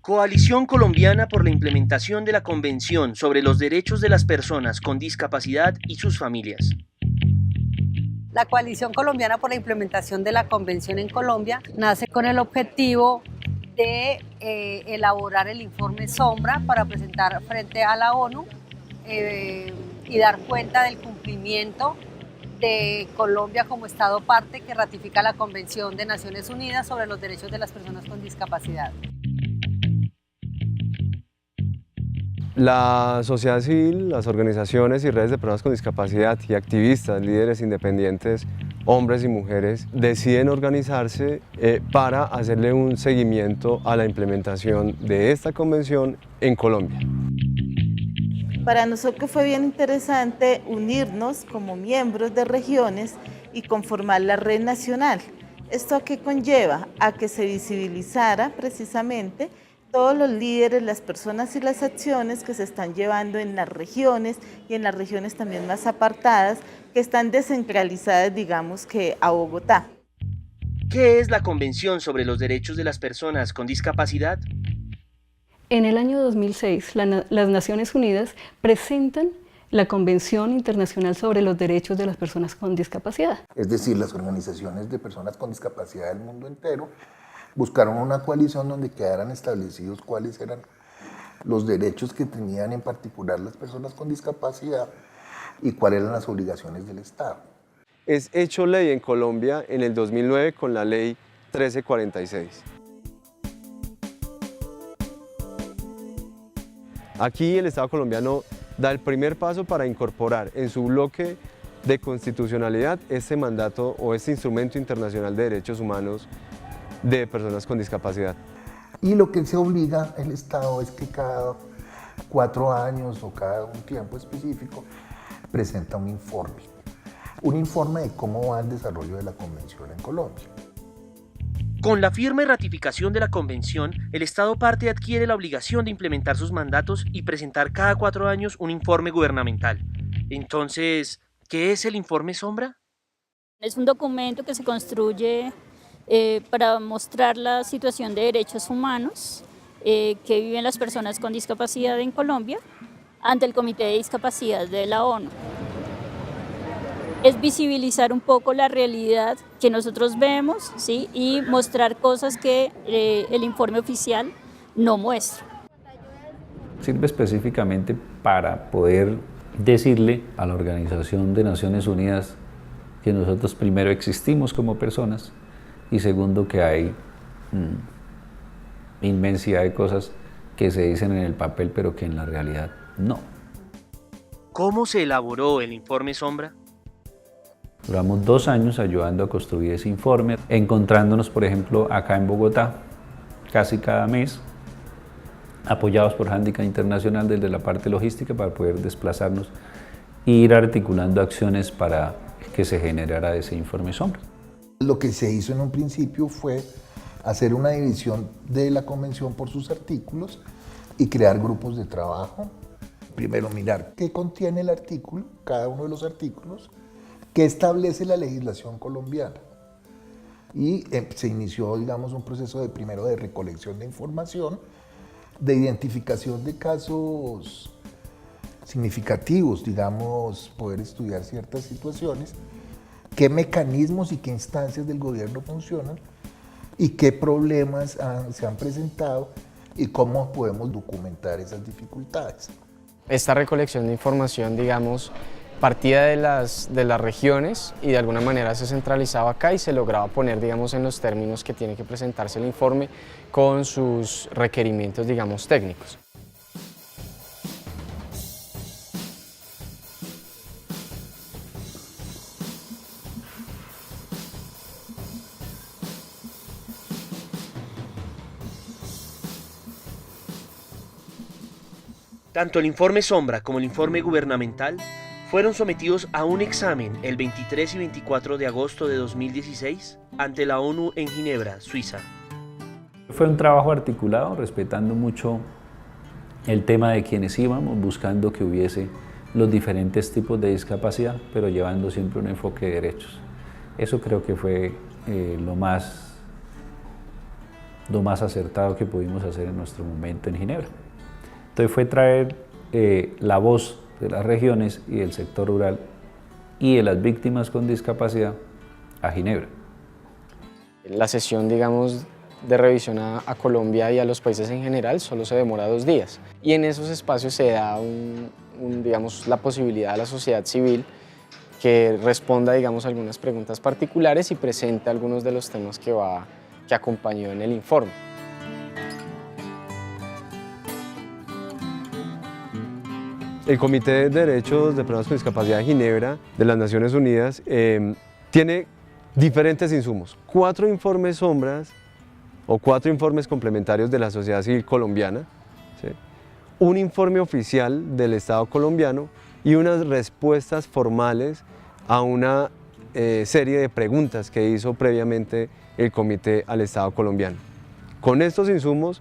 Coalición Colombiana por la implementación de la Convención sobre los Derechos de las Personas con Discapacidad y sus familias. La Coalición Colombiana por la implementación de la Convención en Colombia nace con el objetivo de elaborar el informe Sombra para presentar frente a la ONU y dar cuenta del cumplimiento de Colombia como Estado parte que ratifica la Convención de Naciones Unidas sobre los Derechos de las Personas con Discapacidad. La sociedad civil, las organizaciones y redes de personas con discapacidad y activistas, líderes independientes, hombres y mujeres, deciden organizarse para hacerle un seguimiento a la implementación de esta convención en Colombia. Para nosotros fue bien interesante unirnos como miembros de regiones y conformar la red nacional. ¿Esto a qué conlleva? A que se visibilizara precisamente todos los líderes, las personas y las acciones que se están llevando en las regiones y en las regiones también más apartadas, que están descentralizadas, digamos, que a Bogotá. ¿Qué es la Convención sobre los Derechos de las Personas con Discapacidad? En el año 2006, las Naciones Unidas presentan la Convención Internacional sobre los Derechos de las Personas con Discapacidad. Es decir, las organizaciones de personas con discapacidad del mundo entero buscaron una coalición donde quedaran establecidos cuáles eran los derechos que tenían en particular las personas con discapacidad y cuáles eran las obligaciones del Estado. Es hecho ley en Colombia en el 2009 con la ley 1346. Aquí el Estado colombiano da el primer paso para incorporar en su bloque de constitucionalidad este mandato o este instrumento internacional de derechos humanos de personas con discapacidad. Y lo que se obliga el Estado es que cada 4 años o cada un tiempo específico presenta un informe de cómo va el desarrollo de la Convención en Colombia. Con la firma y ratificación de la Convención, el Estado parte adquiere la obligación de implementar sus mandatos y presentar cada 4 años un informe gubernamental. Entonces, ¿qué es el informe Sombra? Es un documento que se construye para mostrar la situación de derechos humanos que viven las personas con discapacidad en Colombia ante el Comité de Discapacidad de la ONU. Es visibilizar un poco la realidad que nosotros vemos, ¿sí? Y mostrar cosas que el informe oficial no muestra. Sirve específicamente para poder decirle a la Organización de Naciones Unidas que nosotros primero existimos como personas y segundo que hay inmensidad de cosas que se dicen en el papel pero que en la realidad no. ¿Cómo se elaboró el informe Sombra? Duramos 2 años ayudando a construir ese informe, encontrándonos, por ejemplo, acá en Bogotá, casi cada mes, apoyados por Handicap Internacional desde la parte logística para poder desplazarnos e ir articulando acciones para que se generara ese informe Sombra. Lo que se hizo en un principio fue hacer una división de la Convención por sus artículos y crear grupos de trabajo. Primero mirar qué contiene el artículo, cada uno de los artículos, qué establece la legislación colombiana. Y se inició, digamos, un proceso primero de recolección de información, de identificación de casos significativos, digamos, poder estudiar ciertas situaciones, qué mecanismos y qué instancias del gobierno funcionan y qué problemas se han presentado y cómo podemos documentar esas dificultades. Esta recolección de información, digamos, partía de las regiones y de alguna manera se centralizaba acá y se lograba poner, digamos, en los términos que tiene que presentarse el informe con sus requerimientos, digamos, técnicos. Tanto el informe Sombra como el informe gubernamental fueron sometidos a un examen el 23 y 24 de agosto de 2016 ante la ONU en Ginebra, Suiza. Fue un trabajo articulado, respetando mucho el tema de quienes íbamos, buscando que hubiese los diferentes tipos de discapacidad, pero llevando siempre un enfoque de derechos. Eso creo que fue lo más lo más acertado que pudimos hacer en nuestro momento en Ginebra. Entonces fue traer la voz de las regiones y del sector rural y de las víctimas con discapacidad a Ginebra. La sesión, digamos, de revisión a Colombia y a los países en general solo se demora 2 días. Y en esos espacios se da digamos, la posibilidad a la sociedad civil que responda, digamos, algunas preguntas particulares y presente algunos de los temas que acompañó en el informe. El Comité de Derechos de Personas con Discapacidad de Ginebra de las Naciones Unidas tiene diferentes insumos, 4 informes sombras o 4 informes complementarios de la sociedad civil colombiana, ¿sí? Un informe oficial del Estado colombiano y unas respuestas formales a una serie de preguntas que hizo previamente el Comité al Estado colombiano. Con estos insumos,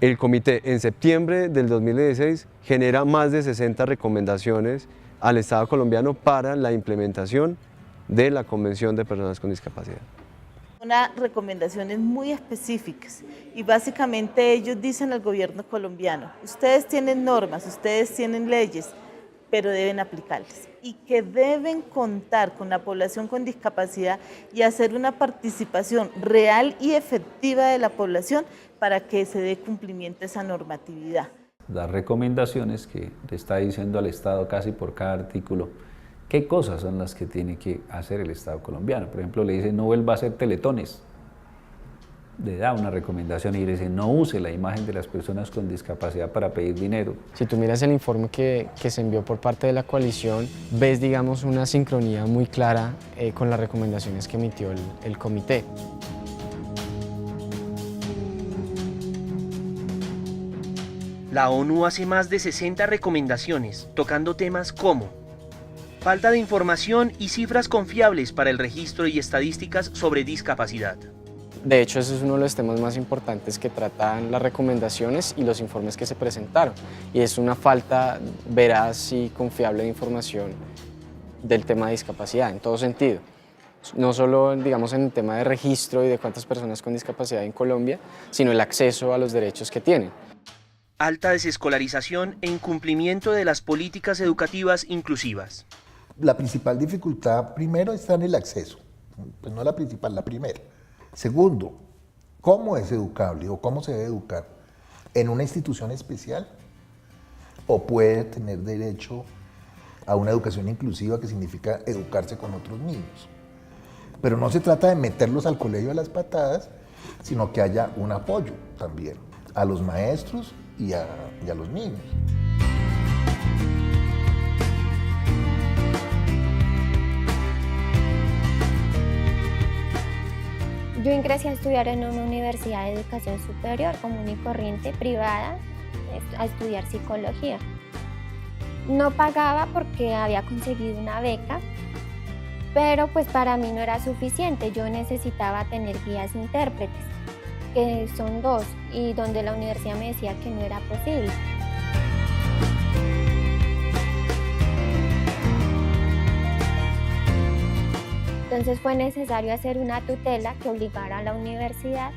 el Comité en septiembre del 2016 genera más de 60 recomendaciones al Estado colombiano para la implementación de la Convención de Personas con Discapacidad. Unas recomendaciones muy específicas y básicamente ellos dicen al gobierno colombiano, ustedes tienen normas, ustedes tienen leyes, pero deben aplicarlas y que deben contar con la población con discapacidad y hacer una participación real y efectiva de la población para que se dé cumplimiento a esa normatividad. Las recomendaciones que le está diciendo al Estado casi por cada artículo qué cosas son las que tiene que hacer el Estado colombiano. Por ejemplo, le dice no vuelva a hacer teletones. Le da una recomendación y le dice no use la imagen de las personas con discapacidad para pedir dinero. Si tú miras el informe que se envió por parte de la coalición, ves, digamos, una sincronía muy clara con las recomendaciones que emitió el comité. La ONU hace más de 60 recomendaciones, tocando temas como falta de información y cifras confiables para el registro y estadísticas sobre discapacidad. De hecho, ese es uno de los temas más importantes que tratan las recomendaciones y los informes que se presentaron. Y es una falta veraz y confiable de información del tema de discapacidad, en todo sentido. No solo, digamos, en el tema de registro y de cuántas personas con discapacidad hay en Colombia, sino el acceso a los derechos que tienen. Alta desescolarización e incumplimiento de las políticas educativas inclusivas. La principal dificultad, primero, está en el acceso. Pues no la principal, la primera. Segundo, ¿cómo es educable o cómo se debe educar? ¿En una institución especial? ¿O puede tener derecho a una educación inclusiva que significa educarse con otros niños? Pero no se trata de meterlos al colegio a las patadas, sino que haya un apoyo también a los maestros y a los niños. Yo ingresé a estudiar en una universidad de educación superior común y corriente privada, a estudiar psicología. No pagaba porque había conseguido una beca, pero pues para mí no era suficiente. Yo necesitaba tener guías intérpretes, que son 2, y donde la universidad me decía que no era posible. Entonces fue necesario hacer una tutela que obligara a la universidad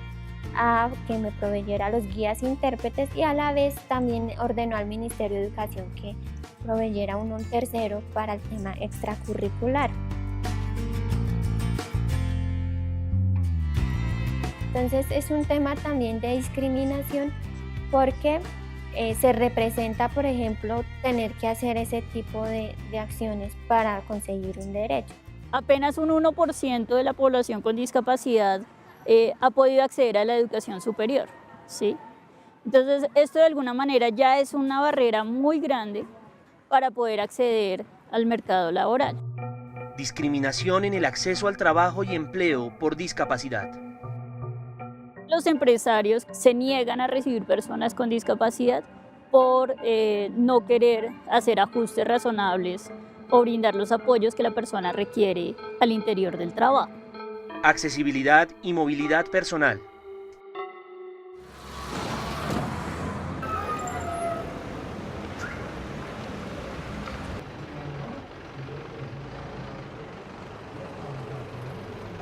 a que me proveyera los guías intérpretes y a la vez también ordenó al Ministerio de Educación que proveyera un tercero para el tema extracurricular. Entonces es un tema también de discriminación porque se representa, por ejemplo, tener que hacer ese tipo de acciones para conseguir un derecho. Apenas un 1% de la población con discapacidad ha podido acceder a la educación superior, ¿sí? Entonces, esto de alguna manera ya es una barrera muy grande para poder acceder al mercado laboral. Discriminación en el acceso al trabajo y empleo por discapacidad. Los empresarios se niegan a recibir personas con discapacidad por no querer hacer ajustes razonables o brindar los apoyos que la persona requiere al interior del trabajo. Accesibilidad y movilidad personal.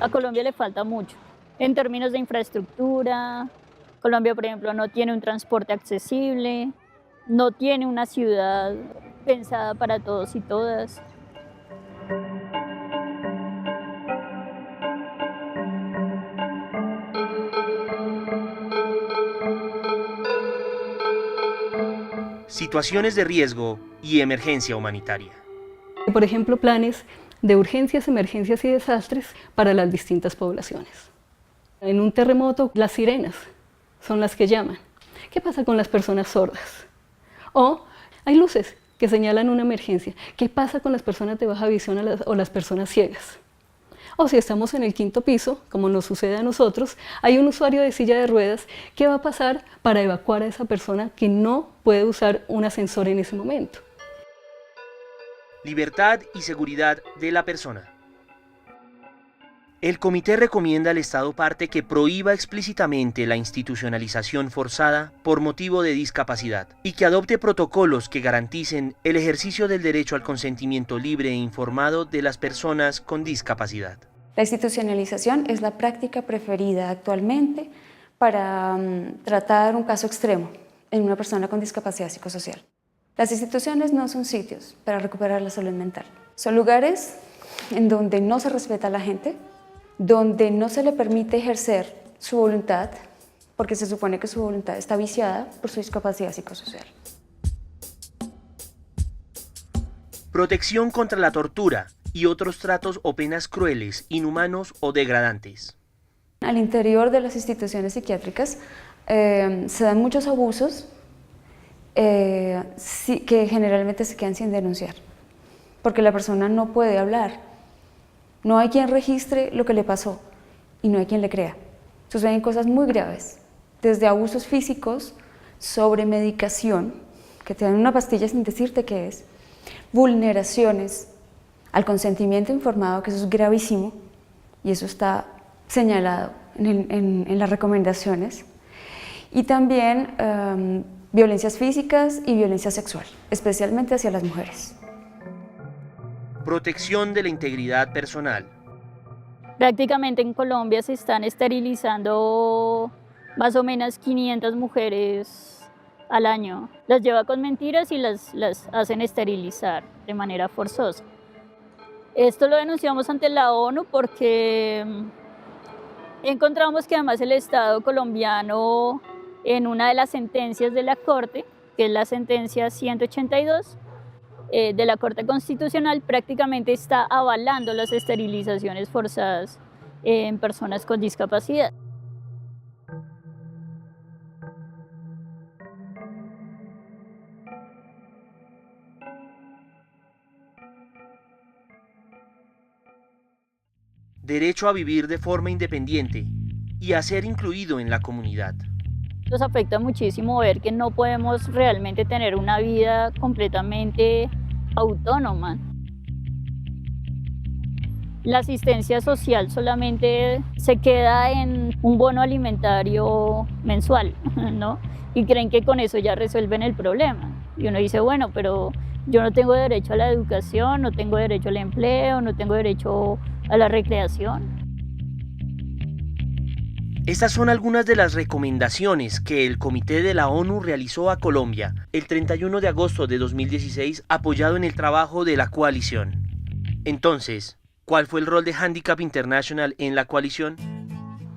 A Colombia le falta mucho. En términos de infraestructura, Colombia, por ejemplo, no tiene un transporte accesible, no tiene una ciudad pensada para todos y todas. Situaciones de riesgo y emergencia humanitaria. Por ejemplo, planes de urgencias, emergencias y desastres para las distintas poblaciones. En un terremoto, las sirenas son las que llaman. ¿Qué pasa con las personas sordas? O hay luces que señalan una emergencia. ¿Qué pasa con las personas de baja visión o las personas ciegas? O si estamos en el 5º piso, como nos sucede a nosotros, hay un usuario de silla de ruedas. ¿Qué va a pasar para evacuar a esa persona que no puede usar un ascensor en ese momento? Libertad y seguridad de la persona. El comité recomienda al Estado parte que prohíba explícitamente la institucionalización forzada por motivo de discapacidad y que adopte protocolos que garanticen el ejercicio del derecho al consentimiento libre e informado de las personas con discapacidad. La institucionalización es la práctica preferida actualmente para tratar un caso extremo en una persona con discapacidad psicosocial. Las instituciones no son sitios para recuperar la salud mental. Son lugares en donde no se respeta a la gente, donde no se le permite ejercer su voluntad, porque se supone que su voluntad está viciada por su discapacidad psicosocial. Protección contra la tortura y otros tratos o penas crueles, inhumanos o degradantes. Al interior de las instituciones psiquiátricas se dan muchos abusos que generalmente se quedan sin denunciar, porque la persona no puede hablar. No hay quien registre lo que le pasó y no hay quien le crea. Suceden cosas muy graves, desde abusos físicos, sobremedicación, que te dan una pastilla sin decirte qué es, vulneraciones al consentimiento informado, que eso es gravísimo, y eso está señalado en las recomendaciones, y también violencias físicas y violencia sexual, especialmente hacia las mujeres. Protección de la integridad personal. Prácticamente en Colombia se están esterilizando más o menos 500 mujeres al año. Las lleva con mentiras y las hacen esterilizar de manera forzosa. Esto lo denunciamos ante la ONU porque encontramos que además el Estado colombiano, en una de las sentencias de la Corte, que es la sentencia 182, de la Corte Constitucional, prácticamente está avalando las esterilizaciones forzadas en personas con discapacidad. Derecho a vivir de forma independiente y a ser incluido en la comunidad. Nos afecta muchísimo ver que no podemos realmente tener una vida completamente autónoma. La asistencia social solamente se queda en un bono alimentario mensual, ¿no? Y creen que con eso ya resuelven el problema. Y uno dice, bueno, pero yo no tengo derecho a la educación, no tengo derecho al empleo, no tengo derecho a la recreación. Estas son algunas de las recomendaciones que el Comité de la ONU realizó a Colombia el 31 de agosto de 2016, apoyado en el trabajo de la coalición. Entonces, ¿cuál fue el rol de Handicap International en la coalición?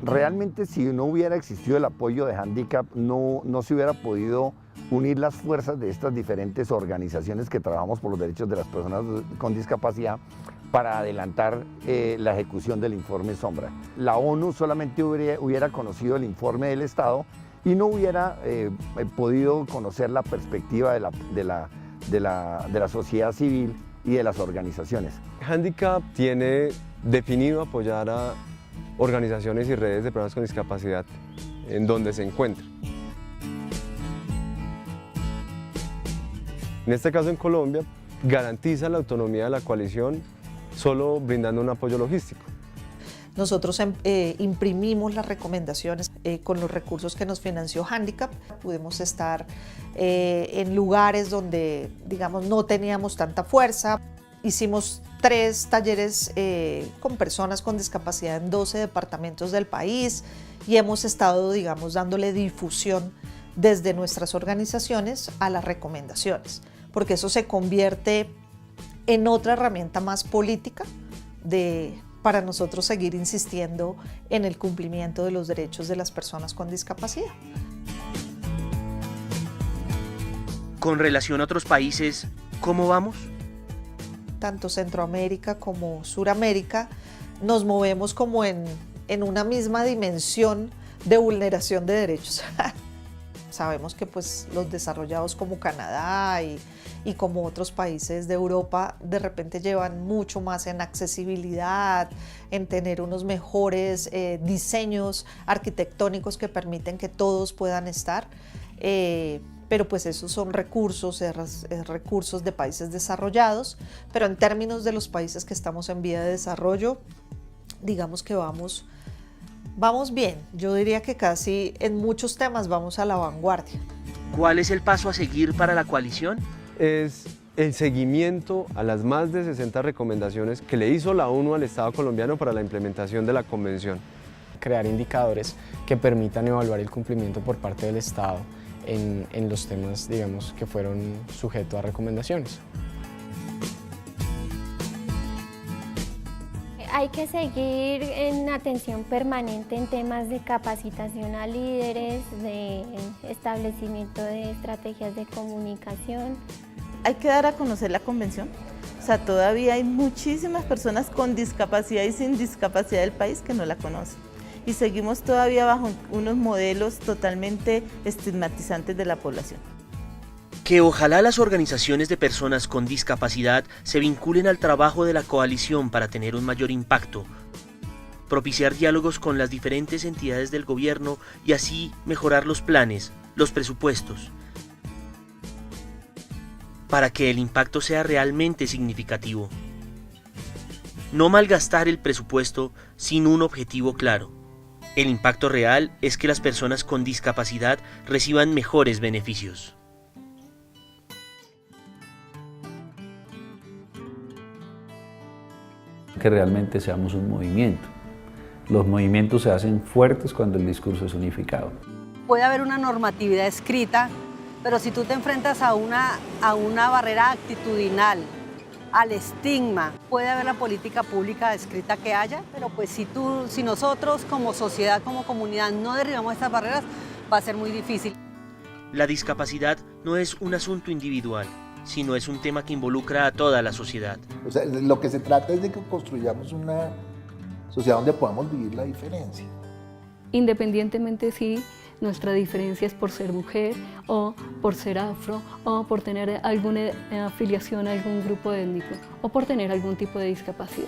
Realmente, si no hubiera existido el apoyo de Handicap, no se hubiera podido unir las fuerzas de estas diferentes organizaciones que trabajamos por los derechos de las personas con discapacidad para adelantar la ejecución del informe Sombra. La ONU solamente hubiera conocido el informe del Estado y no hubiera podido conocer la perspectiva de la sociedad civil y de las organizaciones. Handicap tiene definido apoyar a organizaciones y redes de personas con discapacidad en donde se encuentran. En este caso en Colombia, garantiza la autonomía de la coalición solo brindando un apoyo logístico. Nosotros imprimimos las recomendaciones con los recursos que nos financió Handicap. Pudimos estar en lugares donde, digamos, no teníamos tanta fuerza. Hicimos 3 talleres con personas con discapacidad en 12 departamentos del país y hemos estado, digamos, dándole difusión desde nuestras organizaciones a las recomendaciones, porque eso se convierte en otra herramienta más política para nosotros seguir insistiendo en el cumplimiento de los derechos de las personas con discapacidad. Con relación a otros países, ¿cómo vamos? Tanto Centroamérica como Suramérica nos movemos como en una misma dimensión de vulneración de derechos. Sabemos que pues, los desarrollados como Canadá y como otros países de Europa de repente llevan mucho más en accesibilidad, en tener unos mejores diseños arquitectónicos que permiten que todos puedan estar. Pero pues esos son recursos de países desarrollados, pero en términos de los países que estamos en vía de desarrollo, digamos que vamos bien. Yo diría que casi en muchos temas vamos a la vanguardia. ¿Cuál es el paso a seguir para la coalición? Es el seguimiento a las más de 60 recomendaciones que le hizo la ONU al Estado colombiano para la implementación de la Convención. Crear indicadores que permitan evaluar el cumplimiento por parte del Estado en los temas, digamos, que fueron sujetos a recomendaciones. Hay que seguir en atención permanente en temas de capacitación a líderes, de establecimiento de estrategias de comunicación. Hay que dar a conocer la convención. O sea, todavía hay muchísimas personas con discapacidad y sin discapacidad del país que no la conocen. Y seguimos todavía bajo unos modelos totalmente estigmatizantes de la población. Que ojalá las organizaciones de personas con discapacidad se vinculen al trabajo de la coalición para tener un mayor impacto, propiciar diálogos con las diferentes entidades del gobierno y así mejorar los planes, los presupuestos, para que el impacto sea realmente significativo. No malgastar el presupuesto sin un objetivo claro. El impacto real es que las personas con discapacidad reciban mejores beneficios. Que realmente seamos un movimiento. Los movimientos se hacen fuertes cuando el discurso es unificado. Puede haber una normatividad escrita, pero si tú te enfrentas a una barrera actitudinal, al estigma, puede haber la política pública escrita que haya, pero pues si nosotros como sociedad, como comunidad no derribamos estas barreras, va a ser muy difícil. La discapacidad no es un asunto individual, sino es un tema que involucra a toda la sociedad. O sea, lo que se trata es de que construyamos una sociedad donde podamos vivir la diferencia. Independientemente si nuestra diferencia es por ser mujer o por ser afro o por tener alguna afiliación a algún grupo étnico o por tener algún tipo de discapacidad.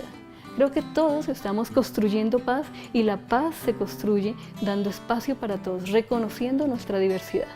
Creo que todos estamos construyendo paz y la paz se construye dando espacio para todos, reconociendo nuestra diversidad.